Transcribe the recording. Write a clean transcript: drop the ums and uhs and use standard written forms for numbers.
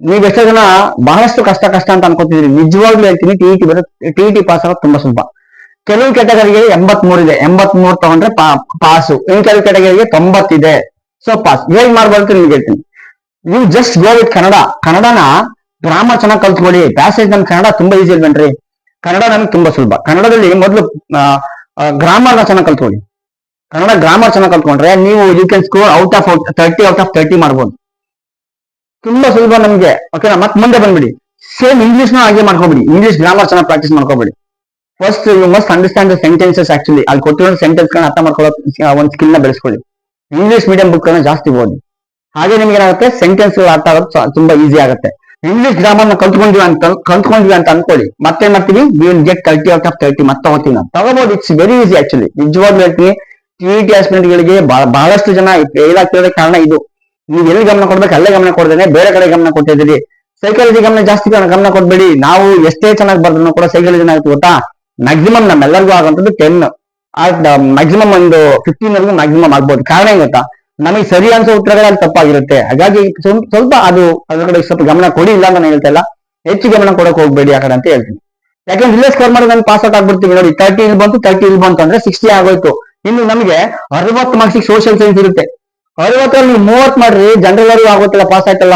ನೀವ್ ಎಷ್ಟೋ ಜನ ಬಹಳಷ್ಟು ಕಷ್ಟ ಕಷ್ಟ ಅಂತ ಅನ್ಕೋತಿದ್ರಿ. ನಿಜವಾಗ್ಲೂ ಹೇಳ್ತೀನಿ, ಟಿ ಪಾಸ್ ಆಗೋದು ತುಂಬಾ ಸ್ವಲ್ಪ. ಕೆಲವು ಕೆಟಗರಿಗೆ 83 ಇದೆ, 83 ತಗೊಂಡ್ರೆ ಪಾಸು. ಇನ್ ಕೆಲವು ಕೆಟಗರಿಗೆ 90 ಇದೆ, ಸೊ ಪಾಸ್. ಹೇಗ್ ಮಾಡ್ಬಾರ್ದು ನಿಮ್ಗೆ ಹೇಳ್ತೀನಿ. ನೀವು ಜಸ್ಟ್ ಗೋ ವಿತ್ ಕನ್ನಡ. ಕನ್ನಡನ ಗ್ರಾಮರ್ ಚೆನ್ನಾಗಿ ಕಲ್ತ್ಕೊಳ್ಳಿ. ಪ್ಯಾಸೇಜ್ ನಮ್ ಕನ್ನಡ ತುಂಬಾ ಈಸಿ ಇಲ್ವೇನ್ರಿ? ಕನ್ನಡ ನಮ್ಗೆ ತುಂಬಾ ಸುಲಭ. ಕನ್ನಡದಲ್ಲಿ ಮೊದಲು ಗ್ರಾಮರ್ನ ಚೆನ್ನಾಗಿ ಕಲ್ತ್ಕೊಳ್ಳಿ. ಕನ್ನಡ ಗ್ರಾಮರ್ ಚೆನ್ನಾಗಿ ಕಲ್ತ್ಕೊಂಡ್ರೆ ನೀವು you can score out of 30 ಮಾಡ್ಬೋದು. ತುಂಬಾ ಸುಲಭ ನಮ್ಗೆ. ಓಕೆನಾ? ಮತ್ ಮುಂದೆ ಬಂದ್ಬಿಡಿ, ಸೇಮ್ ಇಂಗ್ಲಿಷ್ ನ ಹಾಗೆ ಮಾಡ್ಕೊಬಿಡಿ. ಇಂಗ್ಲಿಷ್ ಗ್ರಾಮರ್ ಚೆನ್ನಾಗಿ ಪ್ರಾಕ್ಟೀಸ್ ಮಾಡ್ಕೊಬಿಡಿ. First you must understand the sentences. Actually ಅಲ್ಲಿ ಕೊಟ್ಟಿರೋ ಸೆಂಟೆನ್ಸ್ ಗಳನ್ನ ಅರ್ಥ ಮಾಡ್ಕೊಳ್ಳೋ ಒಂದು ಸ್ಕಿಲ್ ನ ಬೆಳೆಸ್ಕೊಳ್ಳಿ. ಇಂಗ್ಲಿಷ್ ಮೀಡಿಯಂ ಬುಕ್ ಗಳನ್ನ ಜಾಸ್ತಿ ಓದಿ. ಹಾಗೆ ನಿಮ್ಗೆ ಏನಾಗುತ್ತೆ, ಸೆಂಟೆನ್ಸ್ ಗಳು ಅರ್ಥ ಆಗೋದು ತುಂಬಾ ಈಸಿ ಆಗುತ್ತೆ. ಇಂಗ್ಲಿಷ್ ಗ್ರಾಮರ್ ನ ಕಲ್ತ್ಕೊಂಡ್ವಿ ಅಂತ ಅನ್ಕೊಳ್ಳಿ. ಮತ್ತೆ ಮಾಡ್ತೀವಿ, we will get 30 out of 30. ಮತ್ತೆ ತಗೋತೀವಿ ನಾವು, ತಗೋಬಹುದು. It's very easy actually. ನಿಜವಾಗ್ಲೂ ಹೇಳ್ತೀನಿ, ಟಿ ಆಸ್ಪಿರೆಂಟ್ ಗಳಿಗೆ ಬಹಳಷ್ಟು ಜನ ಫೇಲ್ ಆಗ್ತಿರೋ ಕಾರಣ ಇದು. ನೀವು ಎಲ್ಲಿ ಗಮನ ಕೊಡ್ಬೇಕು ಅಲ್ಲೇ ಗಮನ ಕೊಡ್ದೇನೆ ಬೇರೆ ಕಡೆ ಗಮನ ಕೊಟ್ಟಿದ್ದೀರಿ. ಸೈಕಾಲಜಿ ಜಾಸ್ತಿ ಗಮನ ಕೊಡ್ಬೇಡಿ. ನಾವು ಎಷ್ಟೇ ಚೆನ್ನಾಗಿ ಬರ್ದ್ರು ಕೂಡ ಸೈಕಾಲಜಿ ಏನಾಗುತ್ತೆ ಗೊತ್ತಾ, ಮ್ಯಾಕ್ಸಿಮಮ್ ನಮ್ಮೆಲ್ಲರಿಗೂ ಆಗುವಂಥದ್ದು 10. ಮ್ಯಾಕ್ಸಿಮಮ್ ಒಂದು 15 ವರೆಗೂ ಮ್ಯಾಕ್ಸಿಮಮ್ ಆಗ್ಬೋದು. ಕಾರಣ ಏನ್ ಗೊತ್ತಾ, ನಮಗೆ ಸರಿ ಅನ್ಸೋ ಉತ್ತರಗಳಲ್ಲಿ ತಪ್ಪಾಗಿರುತ್ತೆ. ಹಾಗಾಗಿ ಸ್ವಲ್ಪ ಅದ್ರ ಕಡೆ ಸ್ವಲ್ಪ ಗಮನ ಕೊಡಿ. ಇಲ್ಲ ಅಂತ ನಾನು ಹೇಳ್ತಾ ಇಲ್ಲ, ಹೆಚ್ಚು ಗಮನ ಕೊಡಕ್ ಹೋಗ್ಬೇಡಿ ಆ ಕಡೆ ಅಂತ ಹೇಳ್ತೀನಿ. ಯಾಕಂದ್ರೆ ಇಲ್ಲೇ ಸ್ಕೋರ್ ಮಾಡಿ ನಾನು ಪಾಸ್ ಔಟ್ ಆಗ್ಬಿಡ್ತೀವಿ ನೋಡಿ. 30 ಇಲ್ಲಿ ಬಂತು ಅಂದ್ರೆ 60 ಆಗೋಯ್ತು. ಇನ್ನು ನಮಗೆ 60 ಮಾರ್ಕ್ಸ್ ಸೋಷಿಯಲ್ ಸೈನ್ಸ್ ಇರುತ್ತೆ. 60ರಲ್ಲಿ ನೀವು 30 ಮಾಡ್ರಿ, ಜನರಲ್ ಆಗೋತಿಲ್ಲ, ಪಾಸ್ ಆಯ್ತಲ್ಲ.